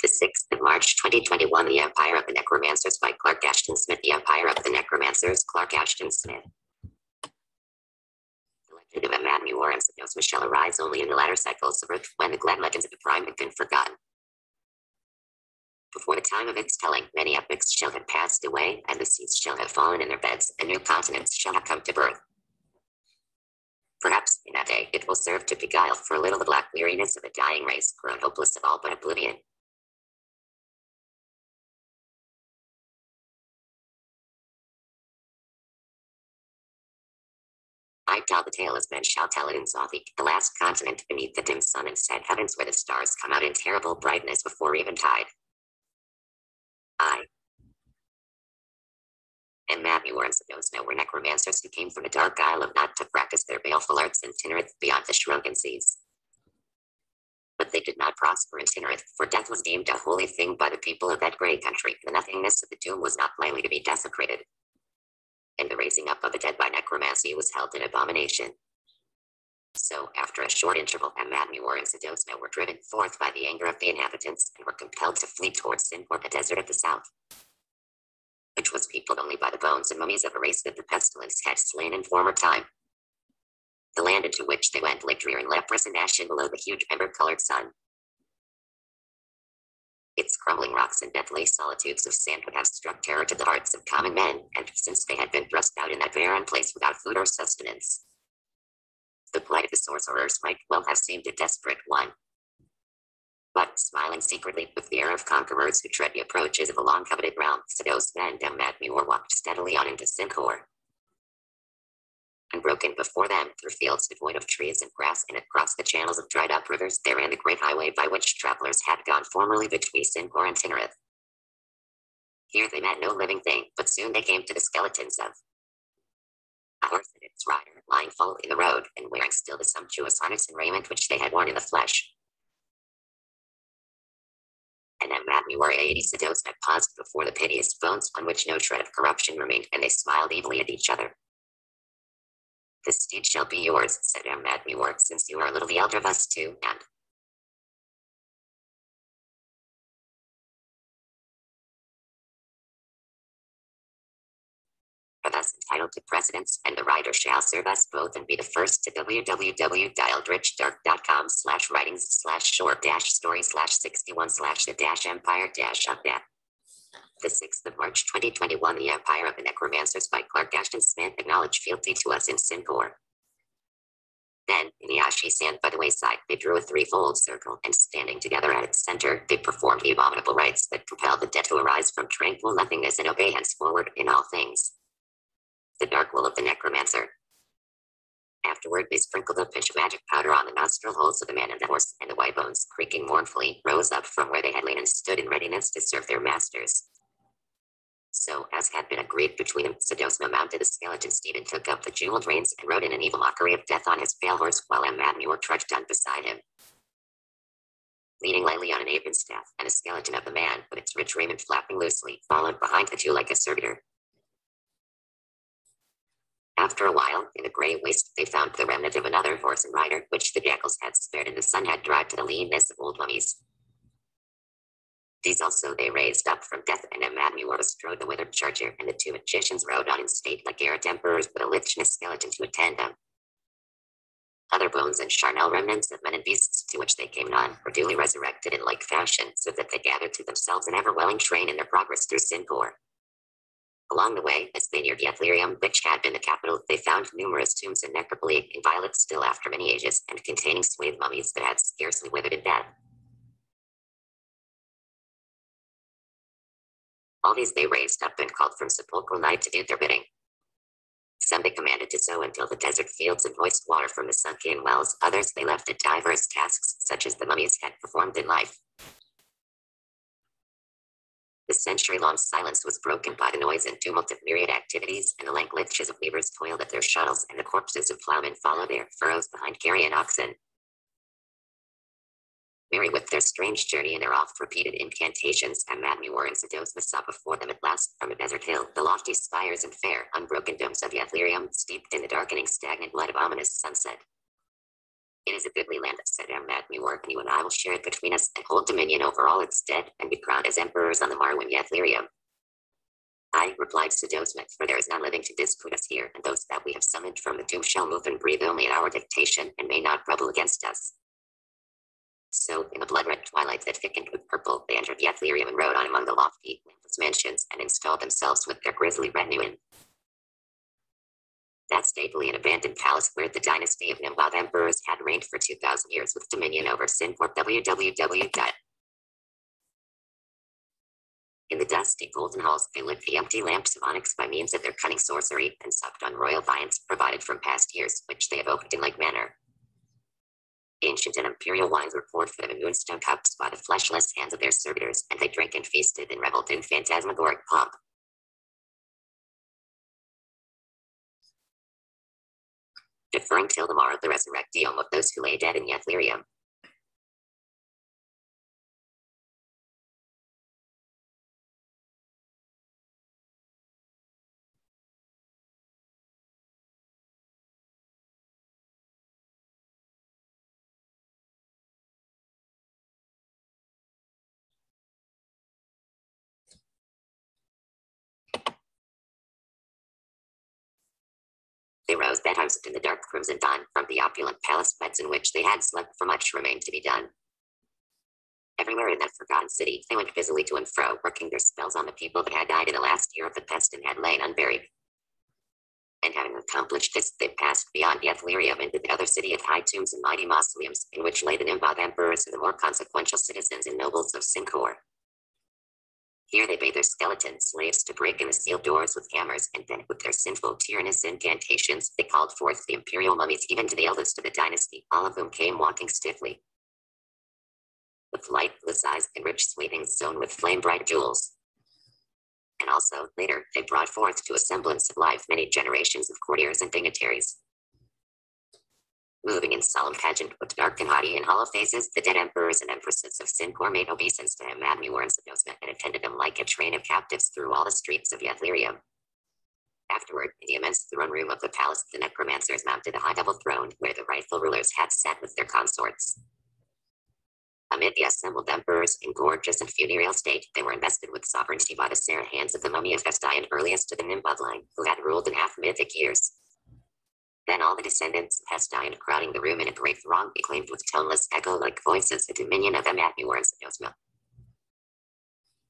The 6th of March 2021, The Empire of the Necromancers by Clark Ashton Smith. The Empire of the Necromancers, Clark Ashton Smith. The legend of Matt Muir and Sedos Michelle arrives only in the latter cycles of Earth, when the glad legends of the Prime have been forgotten. Before the time of its telling, many epics shall have passed away, and the seas shall have fallen in their beds, and new continents shall have come to birth. Perhaps, in that day, it will serve to beguile for a little the black weariness of a dying race, grown hopeless of all but oblivion. I tell the tale as men shall tell it in Zothic, the last continent beneath the dim sun and sad heavens where the stars come out in terrible brightness before eventide. I and Matt Muir and Sedos were necromancers who came from the dark isle of Nod to practice their baleful arts in Tinnerith beyond the shrunken seas. But they did not prosper in Tinnerith, for death was deemed a holy thing by the people of that grey country. The nothingness of the tomb was not lightly to be desecrated, and the raising up of the dead by necromancy was held an abomination. So, after a short interval, Matt Muir and Sedos were driven forth by the anger of the inhabitants, and were compelled to flee towards Sinpor, the desert of the south, which was peopled only by the bones and mummies of a race that the pestilence had slain in former time. The land into which they went lay drear and leprous and ashen below the huge ember-colored sun. Its crumbling rocks and deathly solitudes of sand would have struck terror to the hearts of common men, and since they had been thrust out in that barren place without food or sustenance, the plight of the sorcerers might well have seemed a desperate one. But, smiling secretly with the air of conquerors who tread the approaches of a long-coveted realm, Sedos and Matt Muir walked steadily on into Sincor. Unbroken before them, through fields devoid of trees and grass and across the channels of dried-up rivers, there ran the great highway by which travelers had gone formerly between Sincor and Tinnerith. Here they met no living thing, but soon they came to the skeletons of a horse and its rider, lying full in the road, and wearing still the sumptuous harness and raiment which they had worn in the flesh. And Matt Muir and Sedos paused before the piteous bones on which no shred of corruption remained, and they smiled evilly at each other. "This steed shall be yours," said Matt Muir, "since you are a little the elder of us two, and are thus entitled to precedence, and the rider shall serve us both and be the first to www.eldritch-dark.com/writings/short-story/61/the-empire-of The 6th of March 2021, The Empire of the Necromancers by Clark Ashton Smith. Acknowledge fealty to us in Sincor. Then, in the ashy sand by the wayside, they drew a threefold circle, and standing together at its center, they performed the abominable rites that compelled the dead to arise from tranquil nothingness and obey henceforward in all things the dark will of the necromancer. Afterward, they sprinkled a pinch of magic powder on the nostril holes of the man and the horse, and the white bones, creaking mournfully, rose up from where they had lain and stood in readiness to serve their masters. So, as had been agreed between them, Sedos mounted the skeleton steed and took up the jeweled reins and rode in an evil mockery of death on his pale horse, while Matt Muir trudged on beside him, leaning lightly on an apron staff, and a skeleton of the man, with its rich raiment flapping loosely, followed behind the two like a servitor. After a while, in the grey waste, they found the remnant of another horse and rider, which the jackals had spared and the sun had dried to the leanness of old mummies. These also they raised up from death, and Matt Muir bestrode the withered charger, and the two magicians rode on in state like Garrett emperors with a lichenous skeleton to attend them. Other bones and charnel remnants of men and beasts to which they came on were duly resurrected in like fashion, so that they gathered to themselves an ever-welling train in their progress through Sincor. Along the way, as they neared Yathlirium, which had been the capital, they found numerous tombs and necropoli, inviolate still after many ages, and containing swathed mummies that had scarcely withered in death. All these they raised up and called from sepulchral night to do their bidding. Some they commanded to sow until the desert fields and moist water from the sunk-in wells, others they left at diverse tasks, such as the mummies had performed in life. The century-long silence was broken by the noise and tumult of myriad activities, and the lank liches of weavers toiled at their shuttles, and the corpses of ploughmen followed their furrows behind carrion oxen. Weary with their strange journey and their oft-repeated incantations, Matt Muir and Sedos saw before them at last, from a desert hill, the lofty spires and fair, unbroken domes of Yathlirium, steeped in the darkening, stagnant light of ominous sunset. It is a goodly land, said Amadmewar, and you and I will share it between us and hold dominion over all its dead and be crowned as emperors on the morrow in Yathlirium. I, replied Sidosma, for there is none living to dispute us here, and those that we have summoned from the tomb shall move and breathe only at our dictation, and may not rebel against us. So, in the blood-red twilight that thickened with purple, they entered Yathlirium and rode on among the lofty, lampless mansions, and installed themselves with their grisly retinue in that stately and abandoned palace where the dynasty of Nimboth emperors had reigned for 2,000 years with dominion over Syncorp. In the dusty golden halls, they lit the empty lamps of onyx by means of their cunning sorcery, and supped on royal viands provided from past years, which they evoked in like manner. Ancient and imperial wines were poured for them in moonstone cups by the fleshless hands of their servitors, and they drank and feasted and reveled in phantasmagoric pomp. Deferring till the morrow the resurrectium of those who lay dead in Yathlirium. They rose betimes in the dark crimson dawn from the opulent palace beds in which they had slept, for much remained to be done. Everywhere in that forgotten city, they went busily to and fro, working their spells on the people that had died in the last year of the pest and had lain unburied. And having accomplished this, they passed beyond Yathlirium into the other city of high tombs and mighty mausoleums, in which lay the Nimboth emperors and the more consequential citizens and nobles of Syncor. Here they bade their skeleton slaves to break in the sealed doors with hammers, and then with their sinful, tyrannous incantations, they called forth the imperial mummies even to the eldest of the dynasty, all of whom came walking stiffly, with lightless eyes and rich sweepings sewn with flame-bright jewels. And also, later, they brought forth to a semblance of life many generations of courtiers and dignitaries. Moving in solemn pageant with dark and haughty and hollow faces, the dead emperors and empresses of Syncor made obeisance to him, Amadmewar and Sidosma, and attended him like a train of captives through all the streets of Yathlirium. Afterward, in the immense throne room of the palace, the necromancers mounted a high double throne, where the rightful rulers had sat with their consorts. Amid the assembled emperors, in gorgeous and funereal state, they were invested with sovereignty by the sere hands of the mummy of Hestian, earliest of the Nimboth line, who had ruled in half-mythic years. Then all the descendants of Hestian, crowding the room in a great throng, acclaimed with toneless, echo-like voices the dominion of Amadmewar and Sidosma.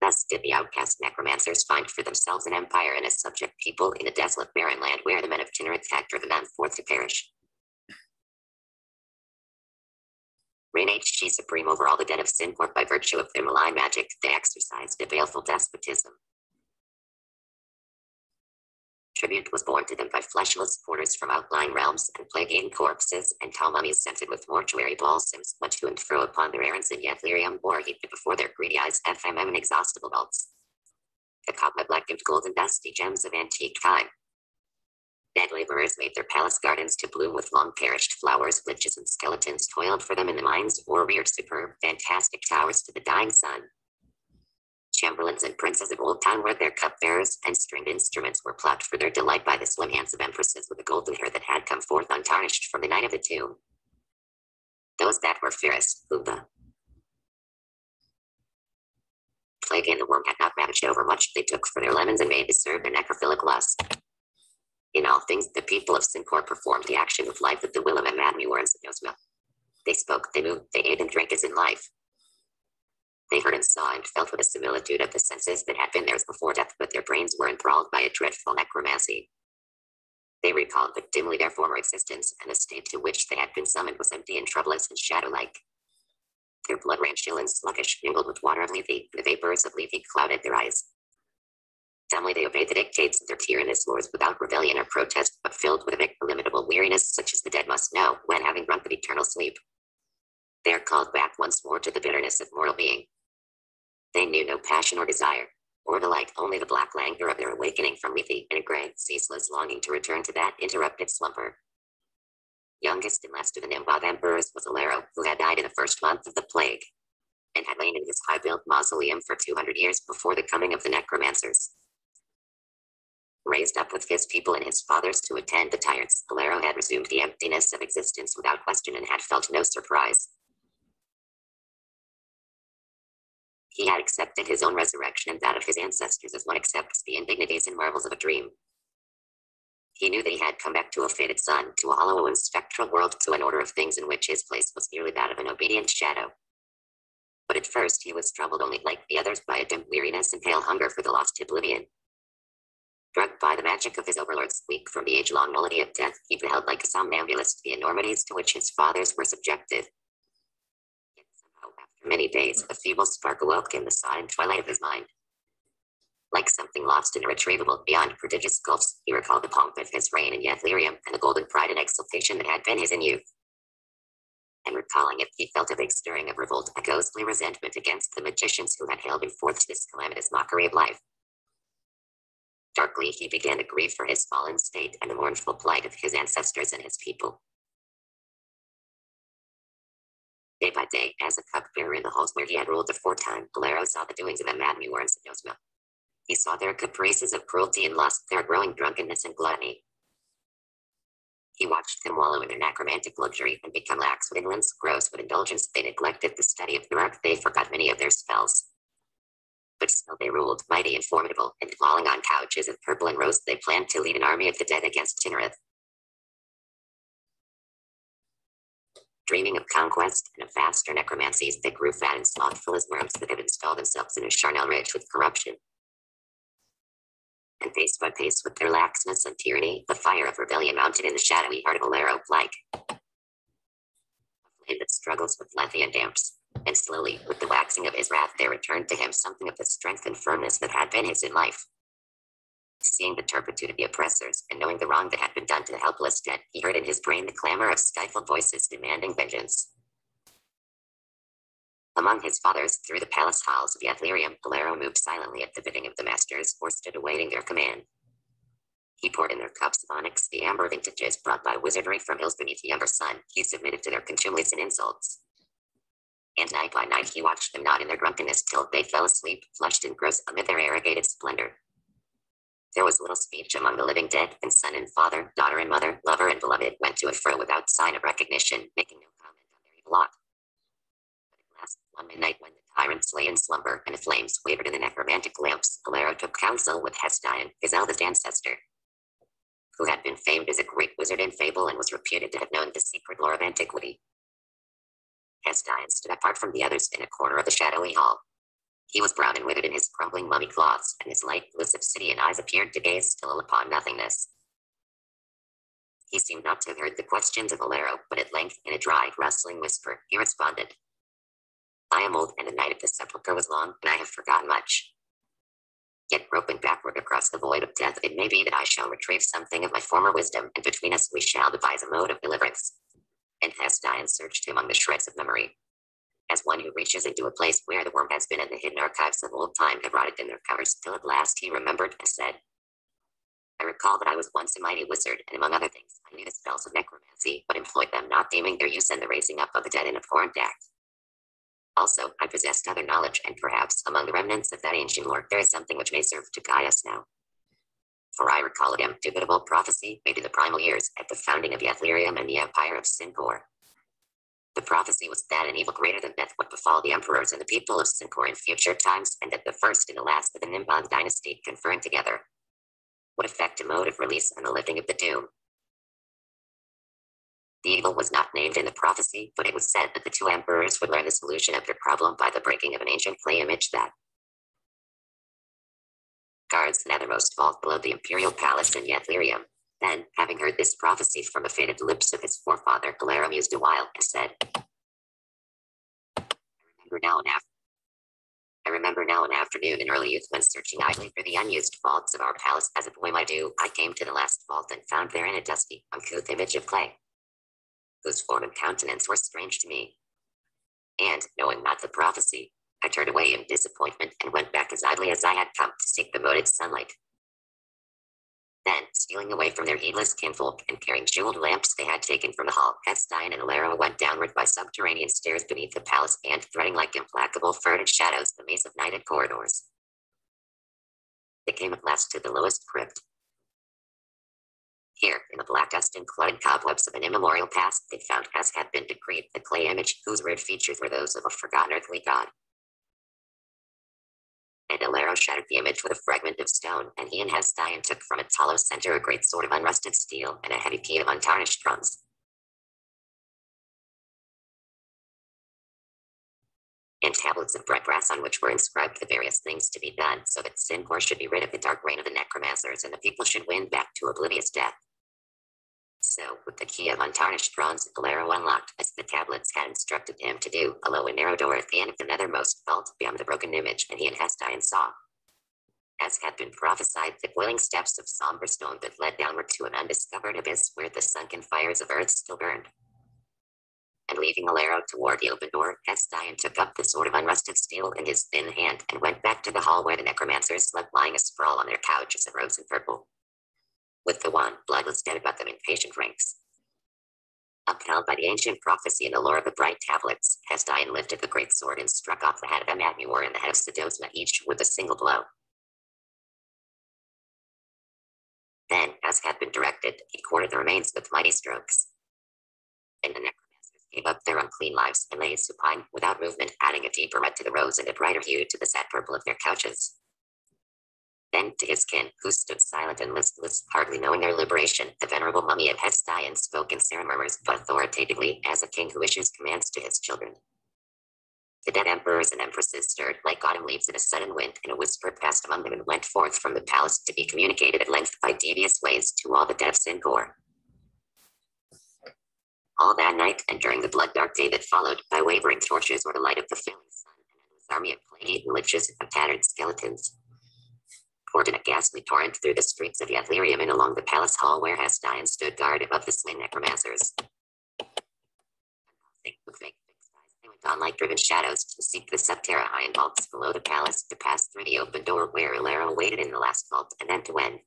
Thus did the outcast necromancers find for themselves an empire and a subject people in a desolate barren land where the men of Tinnereth had driven them forth to perish. Reigned she supreme over all the dead of Syncor by virtue of their malign magic, they exercised a baleful despotism. Tribute was borne to them by fleshless porters from outlying realms, and plague-eaten corpses, and tall mummies scented with mortuary balsams, went to and fro upon their errands in Yathlirium, or heaped before their greedy eyes inexhaustible vaults. The cobweb-like and golden dusty gems of antique time. Dead laborers made their palace gardens to bloom with long-perished flowers, liches and skeletons toiled for them in the mines, or reared superb, fantastic towers to the dying sun. Chamberlains and princes of old time were their cupbearers, and stringed instruments were plucked for their delight by the slim hands of empresses with the golden hair that had come forth untarnished from the night of the tomb. Those that were fairest, whom the plague and the worm had not ravaged overmuch, they took for their lemons and made to serve their necrophilic lust. In all things, the people of Syncor performed the action of life at the will of Amadmewar and Sidosma. They spoke, they moved, they ate and drank as in life. They heard and saw and felt with a similitude of the senses that had been theirs before death, but their brains were enthralled by a dreadful necromancy. They recalled but dimly their former existence, and the state to which they had been summoned was empty and troublous and shadow-like. Their blood ran chill and sluggish, mingled with water of Lethe, the vapors of Lethe clouded their eyes. Dumbly they obeyed the dictates of their tyrannous lords without rebellion or protest, but filled with a illimitable weariness such as the dead must know, when having drunk of eternal sleep, they are called back once more to the bitterness of mortal being. They knew no passion or desire, or the like, only the black languor of their awakening from Lethe, and a great, ceaseless longing to return to that interrupted slumber. Youngest and last of the Nimboth emperors was Alero, who had died in the first month of the plague, and had lain in his high-built mausoleum for 200 years before the coming of the necromancers. Raised up with his people and his fathers to attend the tyrants, Bolero had resumed the emptiness of existence without question and had felt no surprise. He had accepted his own resurrection and that of his ancestors as one accepts the indignities and marvels of a dream. He knew that he had come back to a faded sun, to a hollow and spectral world, to an order of things in which his place was merely that of an obedient shadow. But at first he was troubled only like the others by a dim weariness and pale hunger for the lost oblivion. Drugged by the magic of his overlords, weak from the age-long melody of death, he beheld like a somnambulist the enormities to which his fathers were subjected. Yet somehow, after many days, a feeble spark awoke in the sodden twilight of his mind. Like something lost and irretrievable beyond prodigious gulfs, he recalled the pomp of his reign in Yathlerium and the golden pride and exultation that had been his in youth. And recalling it, he felt a big stirring of revolt, a ghostly resentment against the magicians who had held him forth to this calamitous mockery of life. Darkly he began to grieve for his fallen state and the mournful plight of his ancestors and his people. Day by day, as a cupbearer in the halls where he had ruled aforetime, Bolero saw the doings of the mad Muir and Sedosma. He saw their caprices of cruelty and lust, their growing drunkenness and gluttony. He watched them wallow in their necromantic luxury and become lax with indolence, gross with indulgence. They neglected the study of the art, they forgot many of their spells. But still they ruled, mighty and formidable, and lolling on couches of purple and rose, they planned to lead an army of the dead against Tinnereth. Dreaming of conquest and of vaster necromancies, they grew fat and slothful as worms that have installed themselves in a charnel rich with corruption. And pace by pace, with their laxness and tyranny, the fire of rebellion mounted in the shadowy heart of Bolero, like a flame that struggles with Lethean damps. And slowly, with the waxing of his wrath, there returned to him something of the strength and firmness that had been his in life. Seeing the turpitude of the oppressors, and knowing the wrong that had been done to the helpless dead, he heard in his brain the clamor of stifled voices demanding vengeance. Among his fathers, through the palace halls of Yathlerium, Bolero moved silently at the bidding of the masters, or stood awaiting their command. He poured in their cups of onyx the amber vintages brought by wizardry from hills beneath the ember sun. He submitted to their contumelies and insults. And night by night he watched them nod in their drunkenness till they fell asleep, flushed and gross amid their arrogated splendor. There was little speech among the living dead, and son and father, daughter and mother, lover and beloved went to and fro without sign of recognition, making no comment on their evil lot. But at last, one midnight when the tyrants lay in slumber and the flames wavered in the necromantic lamps, Bolero took counsel with Hestione, his eldest ancestor, who had been famed as a great wizard in fable and was reputed to have known the secret lore of antiquity. Hestione stood apart from the others in a corner of the shadowy hall. He was brown and withered in his crumbling mummy cloths, and his light, blue obsidian eyes appeared to gaze still upon nothingness. He seemed not to have heard the questions of Bolero, but at length, in a dry, rustling whisper, he responded, "I am old, and the night of the sepulchre was long, and I have forgotten much. Yet groping backward across the void of death, it may be that I shall retrieve something of my former wisdom, and between us we shall devise a mode of deliverance." And Hestione searched among the shreds of memory, as one who reaches into a place where the worm has been and the hidden archives of old time have rotted in their covers, till at last he remembered and said, "I recall that I was once a mighty wizard, and among other things, I knew the spells of necromancy, but employed them not deeming their use and the raising up of the dead an abhorrent act. Also, I possessed other knowledge, and perhaps among the remnants of that ancient lore, there is something which may serve to guide us now. For I recall a indubitable prophecy made in the primal years at the founding of Yathlerium and the empire of Sincor. The prophecy was that an evil greater than death would befall the emperors and the people of Sincor in future times, and that the first and the last of the Nimbog dynasty, conferring together, would effect a mode of release and the lifting of the doom. The evil was not named in the prophecy, but it was said that the two emperors would learn the solution of their problem by the breaking of an ancient clay image that guards the nethermost vault below the imperial palace in Yathlerium. Then, having heard this prophecy from the faded lips of his forefather, Bolero mused a while and said, I remember now an afternoon in early youth when searching idly for the unused vaults of our palace as a boy might do, I came to the last vault and found therein a dusty, uncouth image of clay, whose form and countenance were strange to me. And, knowing not the prophecy, I turned away in disappointment and went back as idly as I had come to seek the moted sunlight. Then, stealing away from their heedless kinfolk and carrying jeweled lamps they had taken from the hall, Hestione and Bolero went downward by subterranean stairs beneath the palace and, threading like implacable furred shadows the maze of nighted corridors, they came at last to the lowest crypt. Here, in the black dust and clouded cobwebs of an immemorial past, they found, as had been decreed, the clay image whose red features were those of a forgotten earthly god. And Alero shattered the image with a fragment of stone, and he and Hestione took from its hollow center a great sword of unrusted steel and a heavy key of untarnished bronze. And tablets of bright brass on which were inscribed the various things to be done, so that Cincor should be rid of the dark reign of the necromancers, and the people should win back to oblivious death. So, with the key of untarnished bronze, Alero unlocked, as the tablets had instructed him to do, a low and narrow door at the end of the nethermost vault beyond the broken image, and he and Hestione saw, as had been prophesied, the boiling steps of somber stone that led downward to an undiscovered abyss where the sunken fires of earth still burned. And leaving Alero toward the open door, Hestione took up the sword of unrusted steel in his thin hand and went back to the hall where the necromancers slept lying asprawl on their couches of rose and purple, with the wan, bloodless dead about them in patient ranks. Upheld by the ancient prophecy and the lore of the bright tablets, Hestione lifted the great sword and struck off the head of Amadmewar and the head of Sedosma, each with a single blow. Then, as had been directed, he quartered the remains with mighty strokes. And the necromancers gave up their unclean lives and lay supine, without movement, adding a deeper red to the rose and a brighter hue to the sad purple of their couches. Then, to his kin, who stood silent and listless, hardly knowing their liberation, the venerable mummy of Hestione spoke in serene murmurs, but authoritatively, as a king who issues commands to his children. The dead emperors and empresses stirred like autumn leaves in a sudden wind, and a whisper passed among them and went forth from the palace to be communicated at length by devious ways to all the dead of Cincor. All that night, and during the blood-dark day that followed, by wavering torches or the light of the failing sun, an endless army of plague-eaten liches and tattered skeletons poured in a ghastly torrent through the streets of Yathlirium and along the palace hall where Hestione stood guard above the slain necromancers. They went on like driven shadows to seek the subterranean vaults below the palace, to pass through the open door where Alero waited in the last vault, and then to wend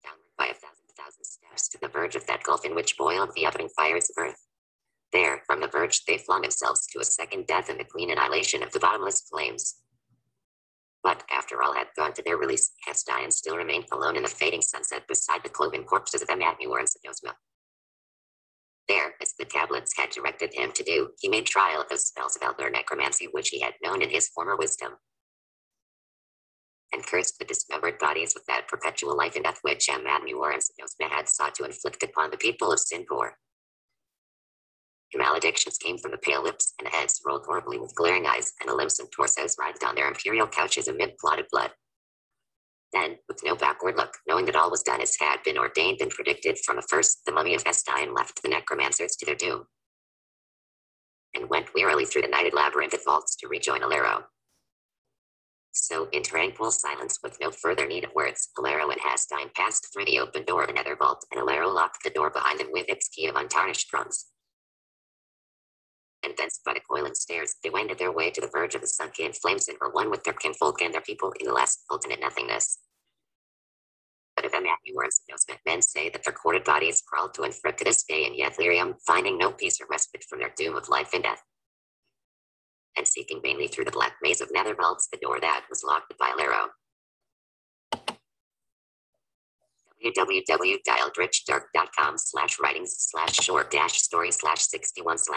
downward by 1,000 steps to the verge of that gulf in which boiled the opening fires of earth. There, from the verge, they flung themselves to a second death in the clean annihilation of the bottomless flames. But after all had gone to their release, Hestione still remained alone in the fading sunset beside the cloven corpses of Amadmewar and Sedosma. There, as the tablets had directed him to do, he made trial of those spells of elder necromancy which he had known in his former wisdom, and cursed the dismembered bodies with that perpetual life and death which Amadmewar and Sedosma had sought to inflict upon the people of Cincor. Maledictions came from the pale lips, and heads rolled horribly with glaring eyes, and the limbs and torsos writhed on their imperial couches amid clotted blood. Then, with no backward look, knowing that all was done as had been ordained and predicted from the first, the mummy of Hestione left the necromancers to their doom, and went wearily through the nighted labyrinth of vaults to rejoin Alero. So, in tranquil silence, with no further need of words, Alero and Hestione passed through the open door of the nether vault, and Alero locked the door behind them with its key of untarnished bronze. And thence by the coiling stairs, they wended their way to the verge of the sunken flames and were one with their kinfolk and their people in the last ultimate nothingness. But of Amadmewar and Sedosma, men say that their corded bodies crawl to and fro to this day in Yathlirium, finding no peace or respite from their doom of life and death, and seeking vainly through the black maze of nether vaults the door that was locked by Alero. www.eldritchdark.com/writings/short-story/61/